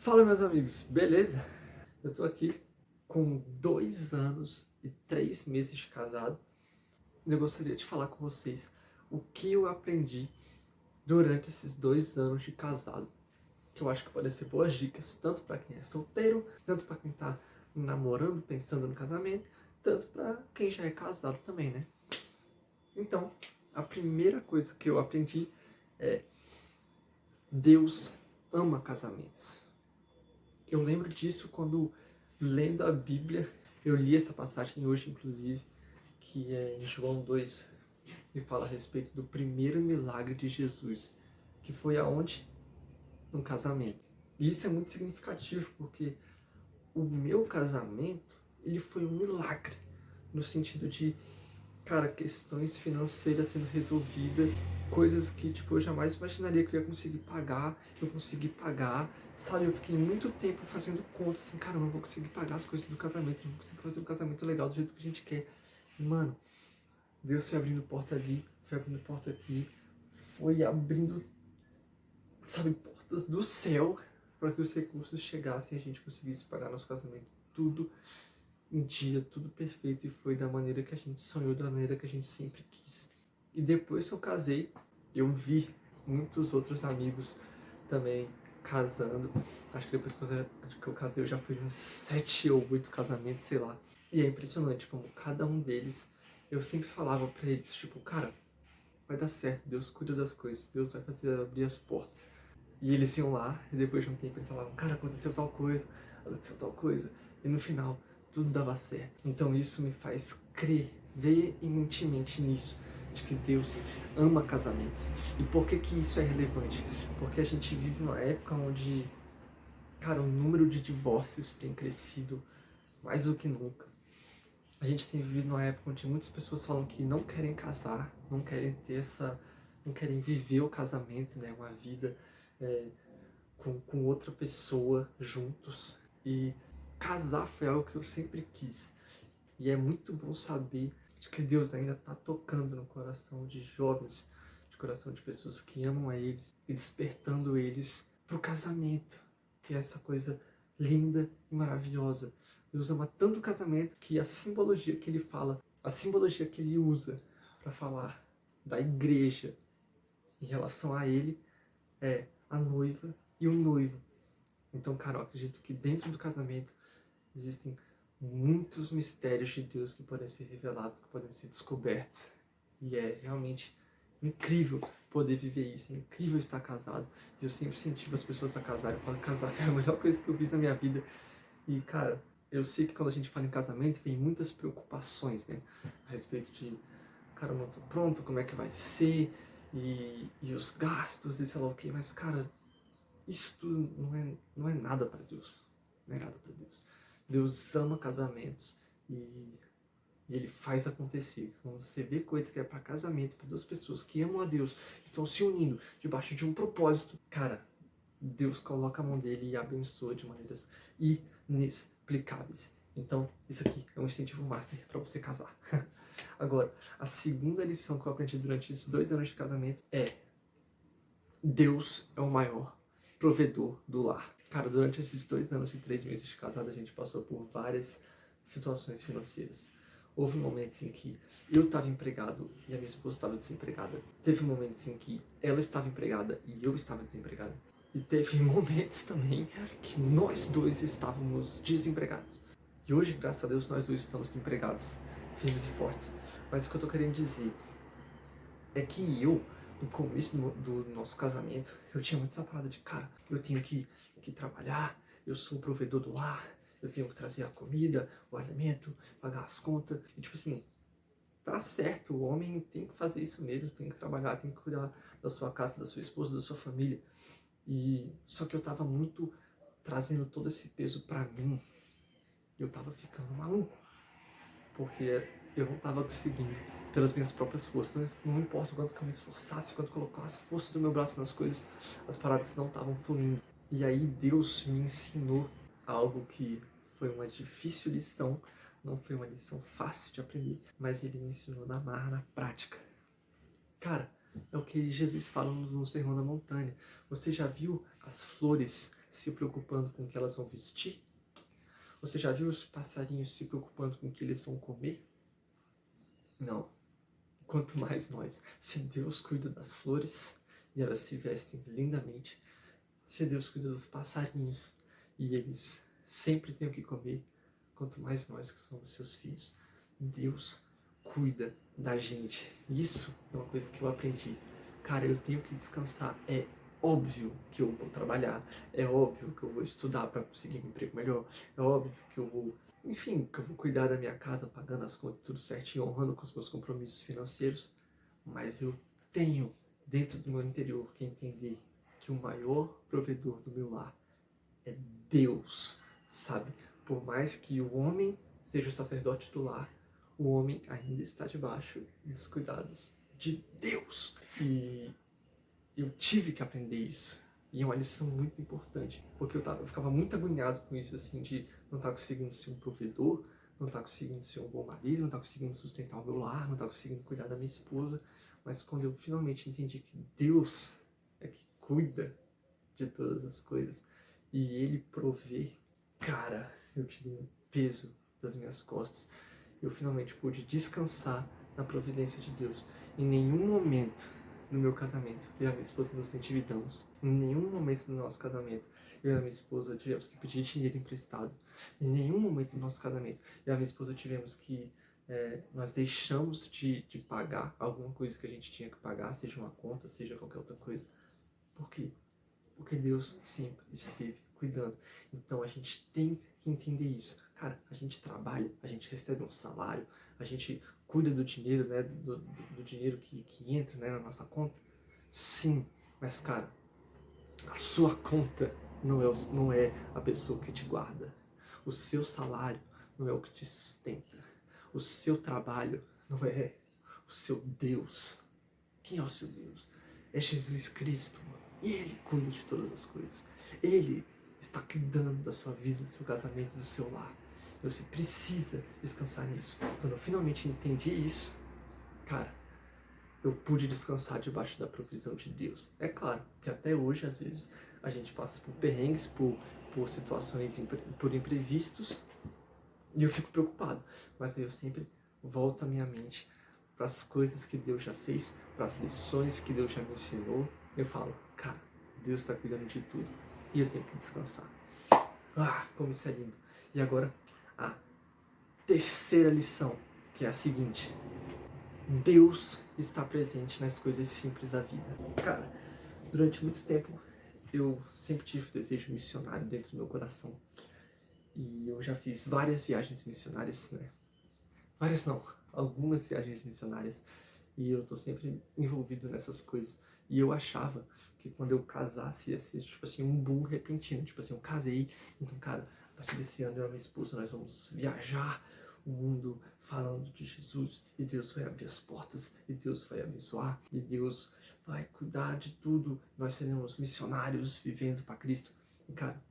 Fala, meus amigos, beleza? Eu tô aqui com 2 anos e 3 meses de casado e eu gostaria de falar com vocês o que eu aprendi durante esses 2 anos de casado, que eu acho que podem ser boas dicas, tanto para quem é solteiro, tanto para quem tá namorando, pensando no casamento, tanto para quem já é casado também, né? Então, a primeira coisa que eu aprendi é: Deus ama casamentos. Eu lembro disso quando, lendo a Bíblia, eu li essa passagem hoje, inclusive, que é em João 2, que fala a respeito do primeiro milagre de Jesus, que foi aonde? No casamento. E isso é muito significativo, porque o meu casamento, ele foi um milagre, no sentido de, cara, questões financeiras sendo resolvidas, coisas que, tipo, eu jamais imaginaria que eu ia conseguir pagar, eu consegui pagar, sabe? Eu fiquei muito tempo fazendo conta, assim, cara, eu não vou conseguir pagar as coisas do casamento, eu não vou conseguir fazer um casamento legal do jeito que a gente quer. E, mano, Deus foi abrindo porta ali, foi abrindo porta aqui, foi abrindo, sabe, portas do céu para que os recursos chegassem e a gente conseguisse pagar nosso casamento. Tudo em dia, tudo perfeito, e foi da maneira que a gente sonhou, da maneira que a gente sempre quis. E depois que eu casei, eu vi muitos outros amigos também casando. Acho que depois que eu casei, eu já fui uns 7 ou 8 casamentos, sei lá. E é impressionante como cada um deles, eu sempre falava pra eles, tipo, cara, vai dar certo, Deus cuida das coisas, Deus vai fazer abrir as portas. E eles iam lá, e depois de um tempo eles falavam, cara, aconteceu tal coisa, e no final tudo dava certo. Então isso me faz crer veementemente nisso, de que Deus ama casamentos. E por que que isso é relevante? Porque a gente vive numa época onde, cara, o número de divórcios tem crescido mais do que nunca. A gente tem vivido numa época onde muitas pessoas falam que não querem casar, não querem ter não querem viver o casamento, né, uma vida é, com outra pessoa juntos. E casar foi algo que eu sempre quis. E é muito bom saber de que Deus ainda está tocando no coração de jovens, de coração de pessoas que amam a eles e despertando eles para o casamento, que é essa coisa linda e maravilhosa. Deus ama tanto o casamento que a simbologia que ele fala, a simbologia que ele usa para falar da igreja em relação a ele é a noiva e o noivo. Então, cara, eu acredito que dentro do casamento existem muitos mistérios de Deus que podem ser revelados, que podem ser descobertos. E é realmente incrível poder viver isso, é incrível estar casado. E eu sempre incentivo as pessoas a casar. Eu falo que casar foi a melhor coisa que eu fiz na minha vida. E, cara, eu sei que quando a gente fala em casamento, vem muitas preocupações, né? A respeito de, cara, eu não tô pronto, como é que vai ser? E os gastos e sei lá o que. Mas, cara, isso tudo não é nada para Deus. Não é nada para Deus. Deus ama casamentos e Ele faz acontecer. Quando você vê coisa que é para casamento, para duas pessoas que amam a Deus, estão se unindo debaixo de um propósito, cara, Deus coloca a mão dele e abençoa de maneiras inexplicáveis. Então, isso aqui é um incentivo master para você casar. Agora, a segunda lição que eu aprendi durante esses 2 anos de casamento é: Deus é o maior provedor do lar. Cara, durante esses 2 anos e 3 meses de casado, a gente passou por várias situações financeiras. Houve momentos em que eu estava empregado e a minha esposa estava desempregada. Teve momentos em que ela estava empregada e eu estava desempregado. E teve momentos também que nós dois estávamos desempregados. E hoje, graças a Deus, nós dois estamos empregados, firmes e fortes. Mas o que eu estou querendo dizer é que eu, no começo do nosso casamento, eu tinha muito essa parada de, cara, eu tenho que trabalhar, eu sou o provedor do lar, eu tenho que trazer a comida, o alimento, pagar as contas. E tipo assim, tá certo, o homem tem que fazer isso mesmo, tem que trabalhar, tem que cuidar da sua casa, da sua esposa, da sua família. E só que eu tava muito trazendo todo esse peso pra mim. Eu tava ficando maluco, porque eu não estava conseguindo pelas minhas próprias forças. Não importa o quanto que eu me esforçasse, quanto que eu colocasse a força do meu braço nas coisas, as paradas não estavam fluindo. E aí Deus me ensinou algo que foi uma difícil lição, não foi uma lição fácil de aprender, mas Ele me ensinou na marra, na prática. Cara, é o que Jesus fala no Sermão da Montanha. Você já viu as flores se preocupando com o que elas vão vestir? Você já viu os passarinhos se preocupando com o que eles vão comer? Não. Quanto mais nós. Se Deus cuida das flores e elas se vestem lindamente, se Deus cuida dos passarinhos e eles sempre têm o que comer, quanto mais nós que somos seus filhos. Deus cuida da gente. Isso é uma coisa que eu aprendi. Cara, eu tenho que descansar. É óbvio que eu vou trabalhar. É óbvio que eu vou estudar para conseguir um emprego melhor. É óbvio que eu vou, enfim, que eu vou cuidar da minha casa, pagando as contas tudo certinho, honrando com os meus compromissos financeiros. Mas eu tenho, dentro do meu interior, que entender que o maior provedor do meu lar é Deus, sabe? Por mais que o homem seja o sacerdote do lar, o homem ainda está debaixo dos cuidados de Deus. E eu tive que aprender isso. E é uma lição muito importante, porque eu ficava muito agoniado com isso, assim, de não estar conseguindo ser um provedor, não estar conseguindo ser um bom marido, não estar conseguindo sustentar o meu lar, não estar conseguindo cuidar da minha esposa. Mas quando eu finalmente entendi que Deus é que cuida de todas as coisas e Ele provê, cara, eu tirei um peso das minhas costas. Eu finalmente pude descansar na providência de Deus. Em nenhum momento no meu casamento, eu e a minha esposa nos endividamos. Em nenhum momento do nosso casamento, eu e a minha esposa tivemos que pedir dinheiro emprestado. Em nenhum momento do nosso casamento, eu e a minha esposa tivemos que nós deixamos de pagar alguma coisa que a gente tinha que pagar, seja uma conta, seja qualquer outra coisa. Por quê? Porque Deus sempre esteve cuidando. Então a gente tem que entender isso. Cara, a gente trabalha, a gente recebe um salário, a gente cuida do dinheiro, né? Do dinheiro que entra, né, na nossa conta. Sim, mas cara, a sua conta não é a pessoa que te guarda. O seu salário não é o que te sustenta. O seu trabalho não é o seu Deus. Quem é o seu Deus? É Jesus Cristo, mano. E Ele cuida de todas as coisas. Ele está cuidando da sua vida, do seu casamento, do seu lar. Você precisa descansar nisso. Quando eu finalmente entendi isso, cara, eu pude descansar debaixo da provisão de Deus. É claro que até hoje, às vezes, a gente passa por perrengues, por situações, por imprevistos, e eu fico preocupado. Mas aí eu sempre volto a minha mente para as coisas que Deus já fez, para as lições que Deus já me ensinou. Eu falo, cara, Deus está cuidando de tudo e eu tenho que descansar. Ah, como isso é lindo. E agora, a terceira lição, que é a seguinte: Deus está presente nas coisas simples da vida. Cara, durante muito tempo eu sempre tive o desejo missionário dentro do meu coração. E eu já fiz várias viagens missionárias, né? Várias não, algumas viagens missionárias. E eu tô sempre envolvido nessas coisas. E eu achava que quando eu casasse ia ser, tipo assim, um boom repentino. Tipo assim, eu casei, então, cara, a partir desse ano eu e a minha esposa, nós vamos viajar o mundo falando de Jesus. E Deus vai abrir as portas, e Deus vai abençoar, e Deus vai cuidar de tudo. Nós seremos missionários vivendo para Cristo. E, cara,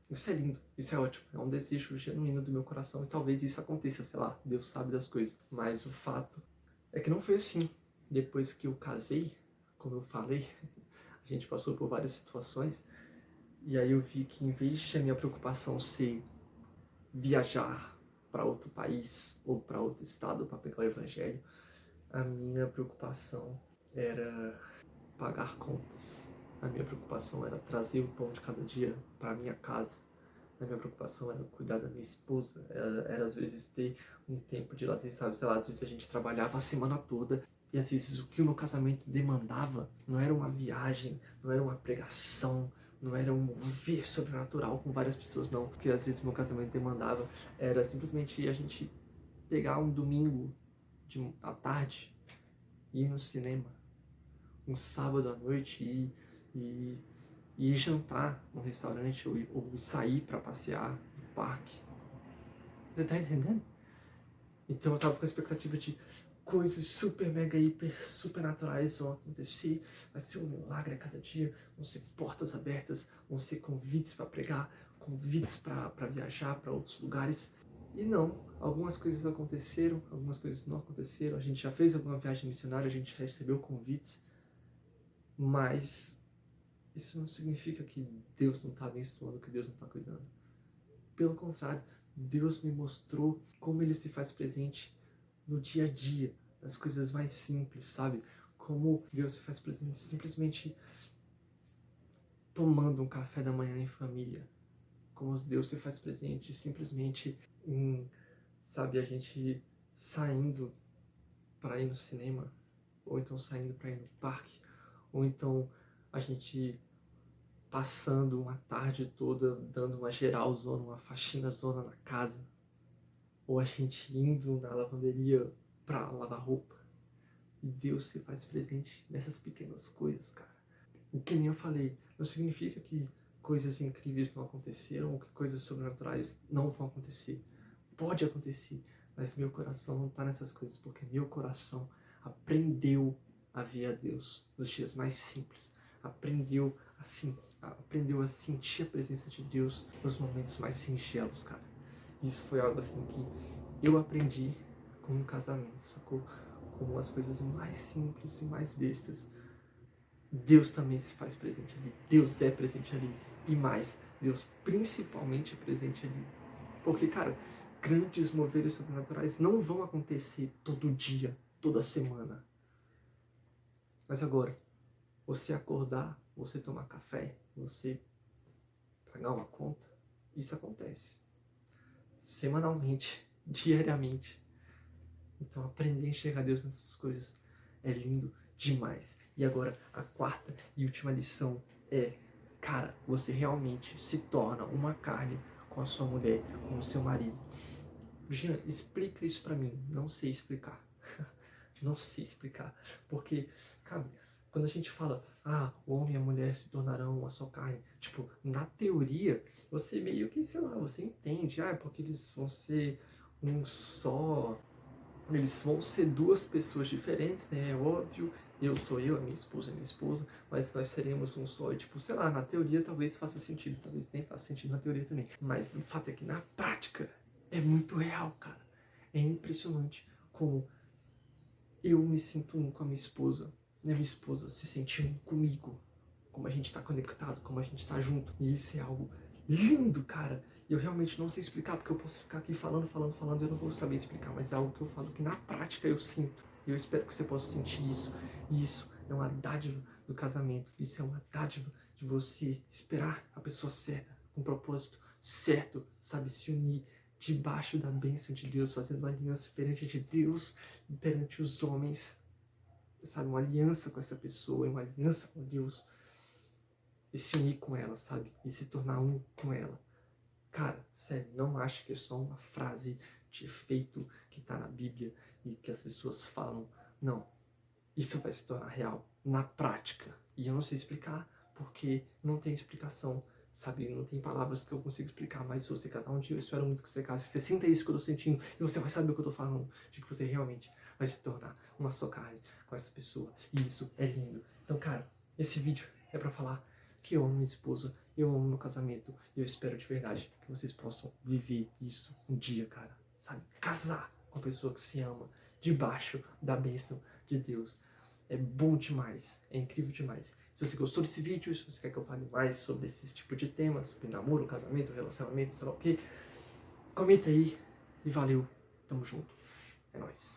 isso é lindo, isso é ótimo, é um desejo genuíno do meu coração e talvez isso aconteça, sei lá, Deus sabe das coisas. Mas o fato é que não foi assim. Depois que eu casei, como eu falei, a gente passou por várias situações e aí eu vi que em vez de a minha preocupação ser viajar para outro país ou para outro estado para pregar o evangelho, a minha preocupação era pagar contas. A minha preocupação era trazer o pão de cada dia para minha casa. A minha preocupação era cuidar da minha esposa, era às vezes ter um tempo de lazer, sabe? Sei lá, às vezes a gente trabalhava a semana toda e às vezes o que o meu casamento demandava não era uma viagem, não era uma pregação, não era um mover sobrenatural com várias pessoas, não. Porque às vezes o meu casamento demandava era simplesmente a gente pegar um domingo à tarde e ir no cinema, um sábado à noite e ir jantar no restaurante ou sair para passear no parque. Você tá entendendo? Então eu tava com a expectativa de coisas super, mega, hiper, super naturais vão acontecer, vai ser um milagre a cada dia, vão ser portas abertas, vão ser convites para pregar, convites para viajar para outros lugares. E não, algumas coisas aconteceram, algumas coisas não aconteceram. A gente já fez alguma viagem missionária, a gente recebeu convites, mas Isso não significa que Deus não está abençoando, que Deus não está cuidando. Pelo contrário, Deus me mostrou como Ele se faz presente no dia a dia, nas coisas mais simples, sabe? Como Deus se faz presente simplesmente tomando um café da manhã em família. Como Deus se faz presente simplesmente em, sabe, a gente saindo para ir no cinema, ou então saindo para ir no parque, ou então a gente passando uma tarde toda dando uma geralzona, uma faxina zona na casa, ou a gente indo na lavanderia para lavar roupa. E Deus se faz presente nessas pequenas coisas, cara. E que nem eu falei, não significa que coisas incríveis não aconteceram ou que coisas sobrenaturais não vão acontecer. Pode acontecer, mas meu coração não está nessas coisas, porque meu coração aprendeu a ver a Deus nos dias mais simples. Aprendeu a sentir a presença de Deus nos momentos mais singelos, cara. Isso foi algo assim que eu aprendi com um casamento, sacou? Como as coisas mais simples e mais bestas. Deus também se faz presente ali. Deus é presente ali. E mais, Deus principalmente é presente ali. Porque, cara, grandes moveres sobrenaturais não vão acontecer todo dia, toda semana. Mas agora, você acordar, você tomar café, você pagar uma conta, isso acontece. Semanalmente, diariamente. Então aprender a enxergar Deus nessas coisas é lindo demais. E agora, a quarta e última lição é, cara, você realmente se torna uma carne com a sua mulher, com o seu marido. Jean, explica isso pra mim. Não sei explicar. Não sei explicar. Porque, cara, quando a gente fala, o homem e a mulher se tornarão uma só carne, tipo, na teoria, você meio que, sei lá, você entende, porque eles vão ser um só, eles vão ser duas pessoas diferentes, né? É óbvio, eu sou eu, a minha esposa é minha esposa, mas nós seremos um só. E, tipo, sei lá, na teoria talvez faça sentido, talvez nem faça sentido na teoria também. Mas o fato é que na prática é muito real, cara. É impressionante como eu me sinto um com a minha esposa, e a minha esposa se sente um comigo. Como a gente tá conectado, como a gente tá junto. E isso é algo lindo, cara. Eu realmente não sei explicar, porque eu posso ficar aqui falando, e eu não vou saber explicar, mas é algo que eu falo que na prática eu sinto. E eu espero que você possa sentir isso. E isso é uma dádiva do casamento. Isso é uma dádiva de você esperar a pessoa certa, com o propósito certo, sabe? Se unir debaixo da bênção de Deus, fazendo uma aliança perante de Deus e perante os homens. Sabe? Uma aliança com essa pessoa, uma aliança com Deus. E se unir com ela, sabe? E se tornar um com ela. Cara, sério, não acho que é só uma frase de efeito que tá na Bíblia e que as pessoas falam. Não. Isso vai se tornar real na prática. E eu não sei explicar porque não tem explicação, sabe? Não tem palavras que eu consiga explicar, mas se você casar um dia, eu espero muito que você case. Que você sinta isso que eu tô sentindo e você vai saber o que eu tô falando. De que você realmente vai se tornar uma só carne com essa pessoa. E isso é lindo. Então, cara, esse vídeo é pra falar que eu amo minha esposa, eu amo meu casamento e eu espero de verdade que vocês possam viver isso um dia, cara, sabe? Casar com a pessoa que se ama, debaixo da bênção de Deus. É bom demais, é incrível demais. Se você gostou desse vídeo, se você quer que eu fale mais sobre esse tipo de temas, sobre namoro, casamento, relacionamento, sei lá o que, comenta aí e valeu, tamo junto, é nóis.